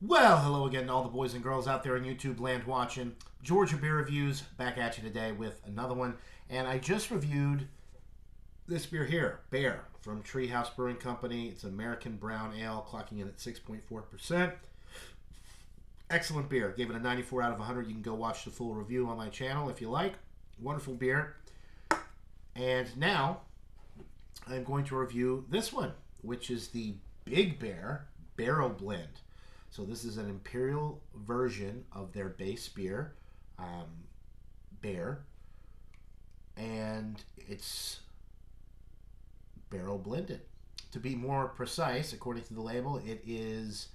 Well, hello again to all the boys and girls out there in YouTube land watching. Georgia Beer Reviews back at you today with another one. And I just reviewed this beer here, Bear, from Treehouse Brewing Company. It's American Brown Ale, clocking in at 6.4%. Excellent beer. Gave it a 94 out of 100. You can go watch the full review on my channel if you like. Wonderful beer. And now I'm going to review this one, which is the Big Bear Barrel Blend. So this is an imperial version of their base beer, Bear, and it's barrel blended. To be more precise, according to the label, it is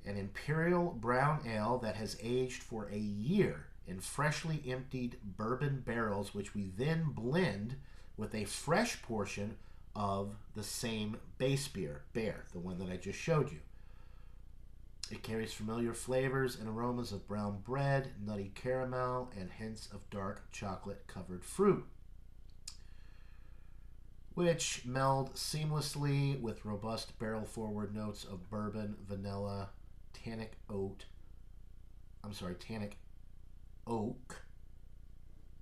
an imperial brown ale that has aged for a year in freshly emptied bourbon barrels, which we then blend with a fresh portion of the same base beer, Bear, the one that I just showed you. It carries familiar flavors and aromas of brown bread, nutty caramel, and hints of dark chocolate-covered fruit, which meld seamlessly with robust barrel-forward notes of bourbon, vanilla, tannic oak,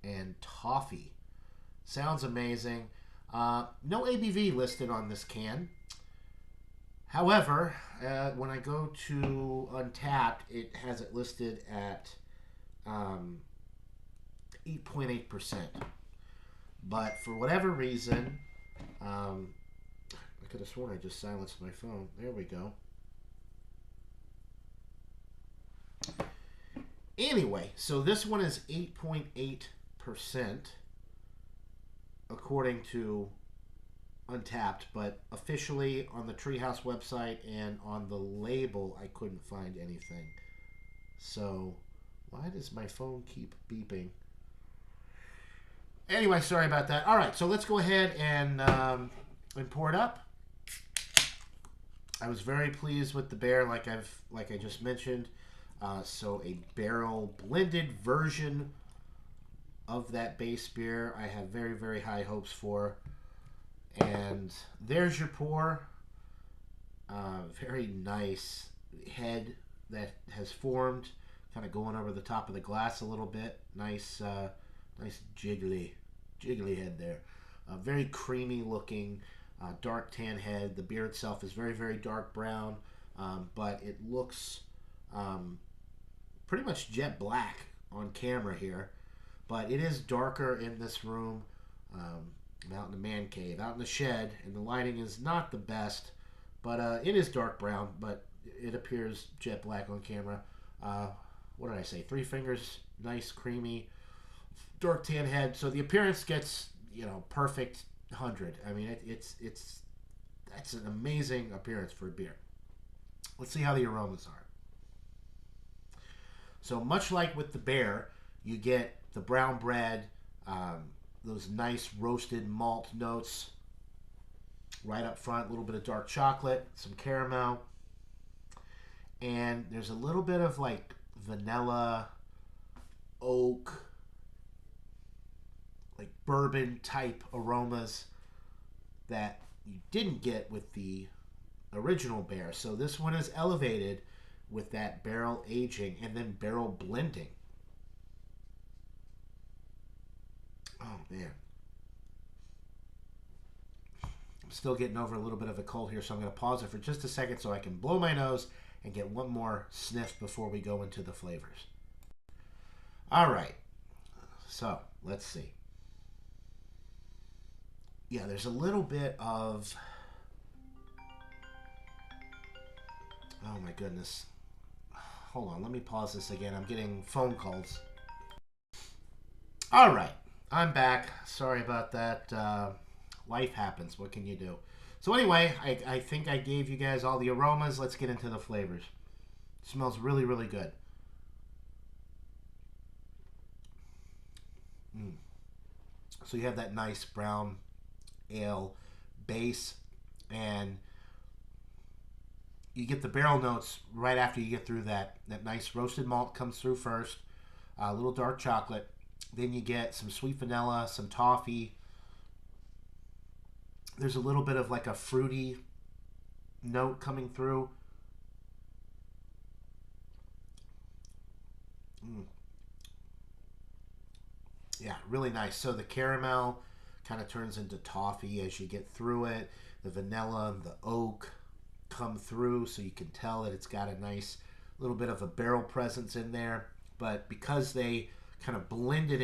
and toffee. Sounds amazing. No ABV listed on this can. However, when I go to Untappd, it has it listed at 8.8%. But for whatever reason, I could have sworn I just silenced my phone. There we go. Anyway, so this one is 8.8% according to Untappd, but officially on the Treehouse website and on the label, I couldn't find anything. So, why does my phone keep beeping? Anyway, sorry about that. All right, so let's go ahead and pour it up. I was very pleased with the Bear, like I just mentioned. So a barrel blended version of that base beer, I have very, very high hopes for. And there's your pour. Very nice head that has formed, kind of going over the top of the glass a little bit. Nice jiggly head there. Very creamy looking, dark tan head. The beer itself is very, very dark brown, but it looks pretty much jet black on camera here. But it is darker in this room. I'm out in the man cave, out in the shed, and the lighting is not the best, but it is dark brown, but it appears jet black on camera. What did I say? 3 fingers, nice, creamy, dark tan head. So the appearance gets, perfect 100. I mean, that's an amazing appearance for a beer. Let's see how the aromas are. So much like with the Bear, you get the brown bread, those nice roasted malt notes right up front, a little bit of dark chocolate, some caramel, and there's a little bit of like vanilla, oak, like bourbon type aromas that you didn't get with the original Bear. So this one is elevated with that barrel aging and then barrel blending. Oh, man. I'm still getting over a little bit of a cold here, so I'm going to pause it for just a second so I can blow my nose and get one more sniff before we go into the flavors. All right. So, let's see. Yeah, there's a little bit of... Oh, my goodness. Hold on, let me pause this again. I'm getting phone calls. All right. I'm back. Sorry about that. Life happens. What can you do? So anyway, I think I gave you guys all the aromas. Let's get into the flavors. It smells really, really good. So you have that nice brown ale base, and you get the barrel notes right after you get through that. That nice roasted malt comes through first, a little dark chocolate. Then you get some sweet vanilla, some toffee. There's a little bit of like a fruity note coming through. Mm. Yeah, really nice. So the caramel kind of turns into toffee as you get through it. The vanilla and the oak come through, so you can tell that it's got a nice little bit of a barrel presence in there. But because they kind of reblended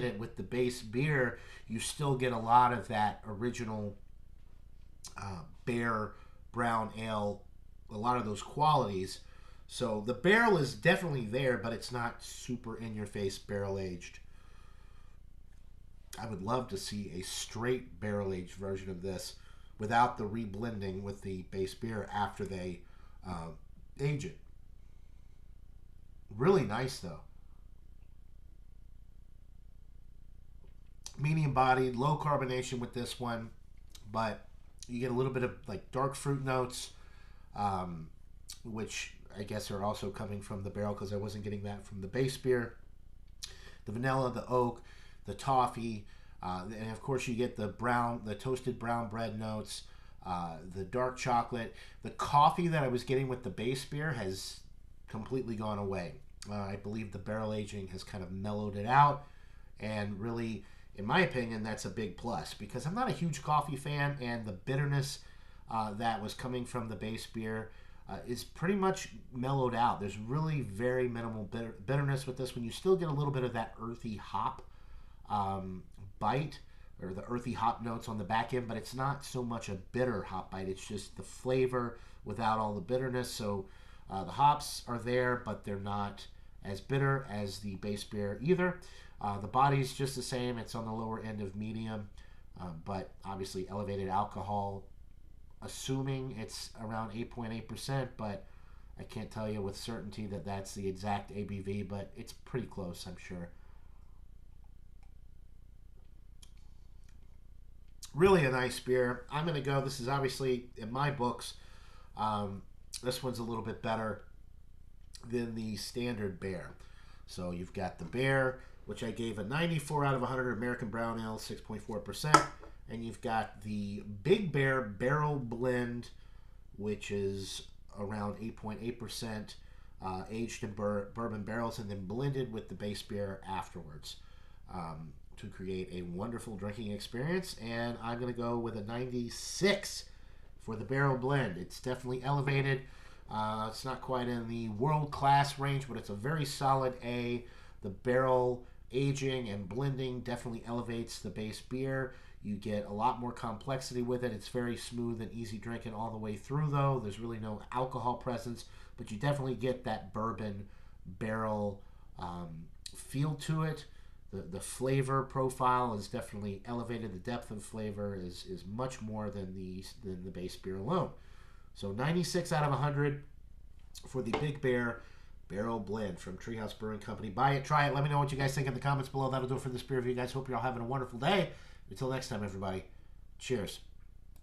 it with the base beer, you still get a lot of that original Bear brown ale, a lot of those qualities. So the barrel is definitely there, but it's not super in your face barrel aged. I would love to see a straight barrel aged version of this without the reblending with the base beer after they age it. Really nice though. Medium bodied, low carbonation with this one, but you get a little bit of like dark fruit notes, which I guess are also coming from the barrel because I wasn't getting that from the base beer. The vanilla, the oak, the toffee, and of course you get the toasted brown bread notes, the dark chocolate. The coffee that I was getting with the base beer has completely gone away. I believe the barrel aging has kind of mellowed it out, and really, in my opinion, that's a big plus because I'm not a huge coffee fan, and the bitterness that was coming from the base beer is pretty much mellowed out. There's really very minimal bitterness with this one. You still get a little bit of that earthy hop bite or the earthy hop notes on the back end, but it's not so much a bitter hop bite. It's just the flavor without all the bitterness. So the hops are there, but they're not as bitter as the base beer either. The body's just the same. It's on the lower end of medium, but obviously elevated alcohol, assuming it's around 8.8%, but I can't tell you with certainty that that's the exact ABV, but it's pretty close, I'm sure. Really a nice beer. I'm going to go, this is obviously, in my books, this one's a little bit better than the standard bear. So you've got the bear, which I gave a 94 out of 100 American Brown Ale, 6.4%. And you've got the Big Bear Barrel Blend, which is around 8.8%, aged in bourbon barrels and then blended with the base beer afterwards to create a wonderful drinking experience. And I'm going to go with a 96 for the barrel blend. It's definitely elevated. It's not quite in the world-class range, but it's a very solid A. The barrel aging and blending definitely elevates the base beer. You get a lot more complexity with it. It's very smooth and easy drinking all the way through, though. There's really no alcohol presence, but you definitely get that bourbon barrel feel to it. The flavor profile is definitely elevated. The depth of flavor is much more than the base beer alone. So 96 out of 100 for the Big Bear Barrel Blend from Treehouse Brewing Company. Buy it, try it. Let me know what you guys think in the comments below. That'll do it for this beer review, guys. Hope you're all having a wonderful day. Until next time, everybody. Cheers.